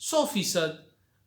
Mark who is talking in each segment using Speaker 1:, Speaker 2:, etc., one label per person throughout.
Speaker 1: 100%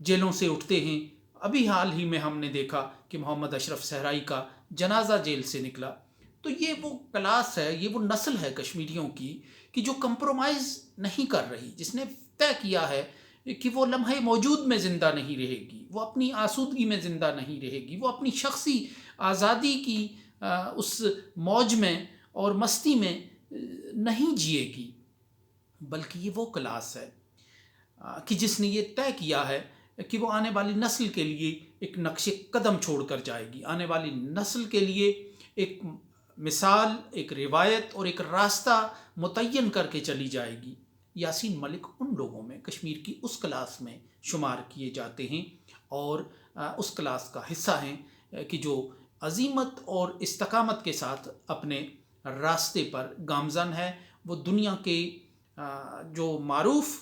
Speaker 1: جیلوں سے اٹھتے ہیں. ابھی حال ہی میں ہم نے دیکھا کہ محمد اشرف صحرائی کا جنازہ جیل سے نکلا. تو یہ وہ کلاس ہے، یہ وہ نسل ہے کشمیریوں کی کہ جو کمپرومائز نہیں کر رہی، جس نے طے کیا ہے کہ وہ لمحے موجود میں زندہ نہیں رہے گی، وہ اپنی آسودگی میں زندہ نہیں رہے گی، وہ اپنی شخصی آزادی کی اس موج میں اور مستی میں نہیں جیے گی. بلکہ یہ وہ کلاس ہے کہ جس نے یہ طے کیا ہے کہ وہ آنے والی نسل کے لیے ایک نقش قدم چھوڑ کر جائے گی، آنے والی نسل کے لیے ایک مثال، ایک روایت اور ایک راستہ متعین کر کے چلی جائے گی. یاسین ملک ان لوگوں میں، کشمیر کی اس کلاس میں شمار کیے جاتے ہیں اور اس کلاس کا حصہ ہیں کہ جو عزیمت اور استقامت کے ساتھ اپنے راستے پر گامزن ہے. وہ دنیا کے جو معروف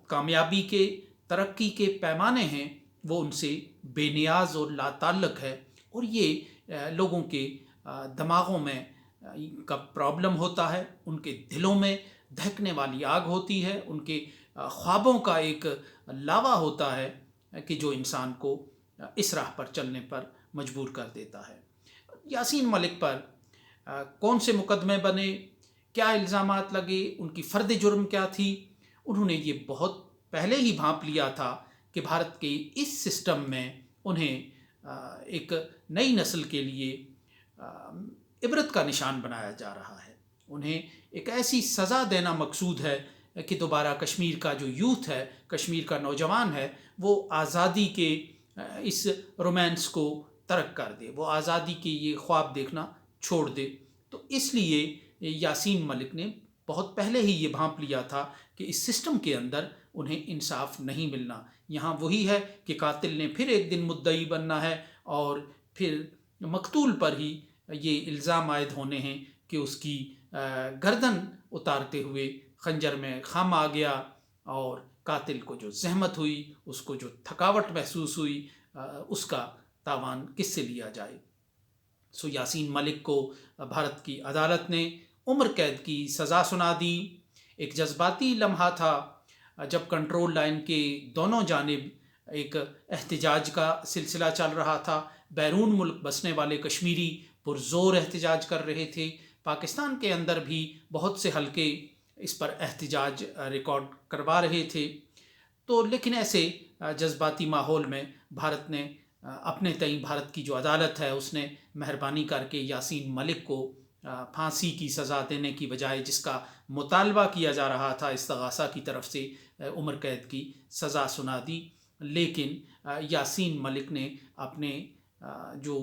Speaker 1: کامیابی کے، ترقی کے پیمانے ہیں، وہ ان سے بے نیاز اور لا تعلق ہے. اور یہ لوگوں کے دماغوں میں کا پرابلم ہوتا ہے، ان کے دلوں میں دہکنے والی آگ ہوتی ہے، ان کے خوابوں کا ایک لاوا ہوتا ہے کہ جو انسان کو اس راہ پر چلنے پر مجبور کر دیتا ہے. یاسین ملک پر کون سے مقدمے بنے، کیا الزامات لگے، ان کی فرد جرم کیا تھی، انہوں نے یہ بہت پہلے ہی بھانپ لیا تھا کہ بھارت کے اس سسٹم میں انہیں ایک نئی نسل کے لیے عبرت کا نشان بنایا جا رہا ہے. انہیں ایک ایسی سزا دینا مقصود ہے کہ دوبارہ کشمیر کا جو یوتھ ہے، کشمیر کا نوجوان ہے، وہ آزادی کے اس رومانس کو ترک کر دے، وہ آزادی کے یہ خواب دیکھنا چھوڑ دے. تو اس لیے یاسین ملک نے بہت پہلے ہی یہ بھانپ لیا تھا کہ اس سسٹم کے اندر انہیں انصاف نہیں ملنا. یہاں وہی ہے کہ قاتل نے پھر ایک دن مدعی بننا ہے اور پھر مقتول پر ہی یہ الزام عائد ہونے ہیں کہ اس کی گردن اتارتے ہوئے خنجر میں خم آ گیا، اور قاتل کو جو زحمت ہوئی، اس کو جو تھکاوٹ محسوس ہوئی، اس کا تاوان کس سے لیا جائے. سو یاسین ملک کو بھارت کی عدالت نے عمر قید کی سزا سنا دی. ایک جذباتی لمحہ تھا جب کنٹرول لائن کے دونوں جانب ایک احتجاج کا سلسلہ چل رہا تھا. بیرون ملک بسنے والے کشمیری پرزور احتجاج کر رہے تھے. پاکستان کے اندر بھی بہت سے حلقے اس پر احتجاج ریکارڈ کروا رہے تھے. تو لیکن ایسے جذباتی ماحول میں بھارت نے اپنے تئیں، بھارت کی جو عدالت ہے اس نے مہربانی کر کے یاسین ملک کو پھانسی کی سزا دینے کی بجائے، جس کا مطالبہ کیا جا رہا تھا استغاثہ کی طرف سے، عمر قید کی سزا سنا دی. لیکن یاسین ملک نے اپنے جو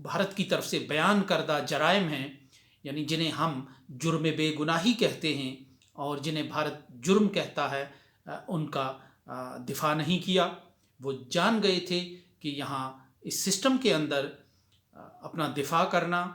Speaker 1: بھارت کی طرف سے بیان کردہ جرائم ہیں، یعنی جنہیں ہم جرم بے گناہی کہتے ہیں اور جنہیں بھارت جرم کہتا ہے، ان کا دفاع نہیں کیا. وہ جان گئے تھے کہ یہاں اس سسٹم کے اندر اپنا دفاع کرنا،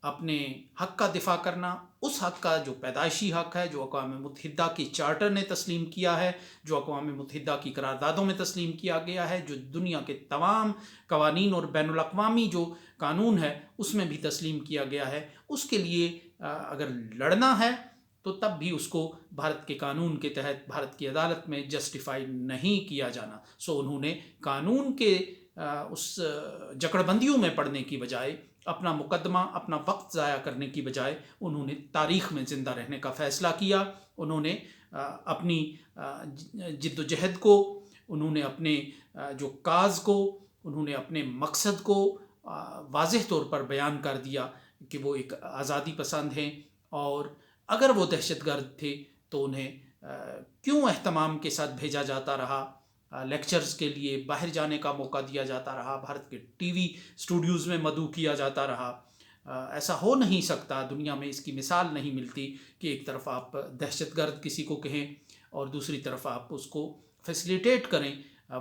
Speaker 1: اپنے حق کا دفاع کرنا، اس حق کا جو پیدائشی حق ہے، جو اقوام متحدہ کے چارٹر نے تسلیم کیا ہے، جو اقوام متحدہ کی قراردادوں میں تسلیم کیا گیا ہے، جو دنیا کے تمام قوانین اور بین الاقوامی جو قانون ہے اس میں بھی تسلیم کیا گیا ہے، اس کے لیے اگر لڑنا ہے تو تب بھی اس کو بھارت کے قانون کے تحت بھارت کی عدالت میں جسٹیفائی نہیں کیا جانا. سو انہوں نے قانون کے اس جکڑ بندیوں میں پڑنے کی بجائے، اپنا مقدمہ، اپنا وقت ضائع کرنے کی بجائے، انہوں نے تاریخ میں زندہ رہنے کا فیصلہ کیا. انہوں نے اپنی جد و جہد کو، انہوں نے اپنے جو کاز کو، انہوں نے اپنے مقصد کو واضح طور پر بیان کر دیا کہ وہ ایک آزادی پسند ہیں. اور اگر وہ دہشت گرد تھے تو انہیں کیوں اہتمام کے ساتھ بھیجا جاتا رہا، لیکچرز کے لیے باہر جانے کا موقع دیا جاتا رہا، بھارت کے ٹی وی اسٹوڈیوز میں مدعو کیا جاتا رہا. ایسا ہو نہیں سکتا، دنیا میں اس کی مثال نہیں ملتی کہ ایک طرف آپ دہشت گرد کسی کو کہیں اور دوسری طرف آپ اس کو فیسیلیٹیٹ کریں.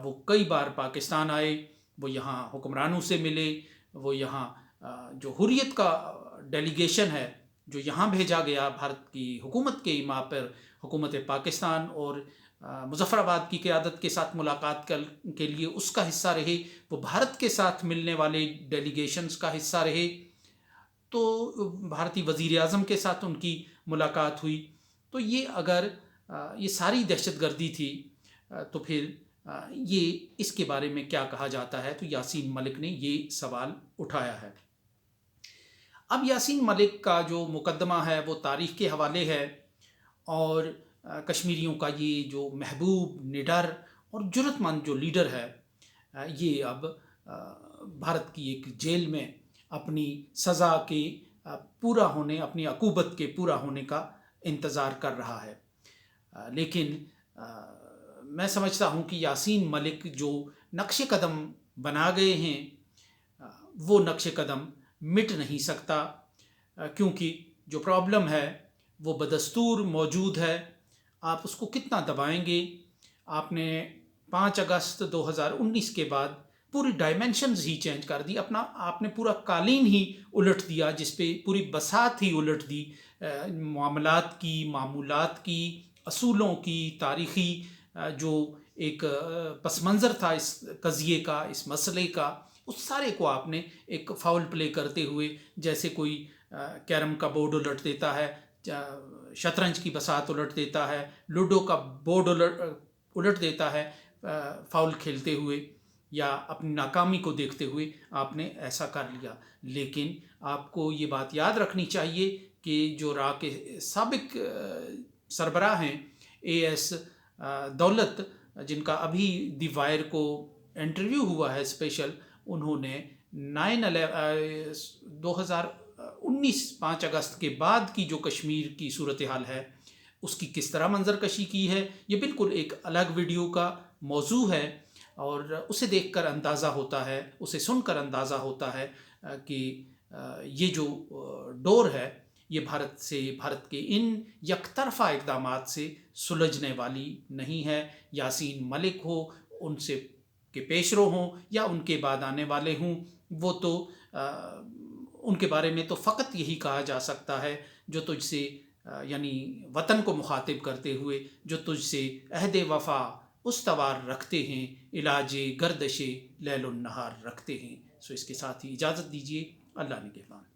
Speaker 1: وہ کئی بار پاکستان آئے، وہ یہاں حکمرانوں سے ملے، وہ یہاں جو حریت کا ڈیلیگیشن ہے جو یہاں بھیجا گیا بھارت کی حکومت کے ایما پر، حکومت پاکستان اور مظفر آباد کی قیادت کے ساتھ ملاقات کے لیے اس کا حصہ رہے، وہ بھارت کے ساتھ ملنے والے ڈیلیگیشنز کا حصہ رہے. تو بھارتی وزیر اعظم کے ساتھ ان کی ملاقات ہوئی. تو یہ اگر یہ ساری دہشت گردی تھی تو پھر یہ اس کے بارے میں کیا کہا جاتا ہے؟ تو یاسین ملک نے یہ سوال اٹھایا ہے۔ اب یاسین ملک کا جو مقدمہ ہے وہ تاریخ کے حوالے ہے، اور کشمیریوں کا یہ جو محبوب، نڈر اور جرت مند جو لیڈر ہے، یہ اب بھارت کی ایک جیل میں اپنی سزا کے پورا ہونے، اپنی عقوبت کے پورا ہونے کا انتظار کر رہا ہے۔ لیکن میں سمجھتا ہوں کہ یاسین ملک جو نقش قدم بنا گئے ہیں وہ نقش قدم مٹ نہیں سکتا، کیونکہ جو پرابلم ہے وہ بدستور موجود ہے۔ آپ اس کو کتنا دبائیں گے؟ آپ نے 5 اگست 2019 کے بعد پوری ڈائمینشنز ہی چینج کر دی، آپ نے پورا قالین ہی الٹ دیا، جس پہ پوری بساط ہی الٹ دی، معاملات کی، معمولات کی، اصولوں کی، تاریخی جو ایک پس منظر تھا اس قضیے کا، اس مسئلے کا، اس سارے کو آپ نے ایک فاؤل پلے کرتے ہوئے، جیسے کوئی کیرم کا بورڈ الٹ دیتا ہے، شطرنج کی بساط الٹ دیتا ہے، لوڈو کا بورڈ الٹ دیتا ہے، فاؤل کھیلتے ہوئے یا اپنی ناکامی کو دیکھتے ہوئے آپ نے ایسا کر لیا۔ لیکن آپ کو یہ بات یاد رکھنی چاہیے کہ جو را کے سابق سربراہ ہیں، AS دولت، جن کا ابھی دی وائر کو انٹرویو ہوا ہے اسپیشل، انہوں نے 2019 5 اگست کے بعد کی جو کشمیر کی صورتحال ہے اس کی کس طرح منظر کشی کی ہے، یہ بالکل ایک الگ ویڈیو کا موضوع ہے، اور اسے دیکھ کر اندازہ ہوتا ہے، اسے سن کر اندازہ ہوتا ہے کہ یہ جو ڈور ہے یہ بھارت کے ان یک طرفہ اقدامات سے سلجھنے والی نہیں ہے۔ یاسین ملک ہو، ان سے کے پیشرو ہوں یا ان کے بعد آنے والے ہوں، وہ تو ان کے بارے میں تو فقط یہی کہا جا سکتا ہے، جو تجھ سے یعنی وطن کو مخاطب کرتے ہوئے، جو تجھ سے عہد وفا استوار رکھتے ہیں، علاج گردش لیل النہار رکھتے ہیں۔ سو اس کے ساتھ ہی اجازت دیجیے، اللہ نگہبان۔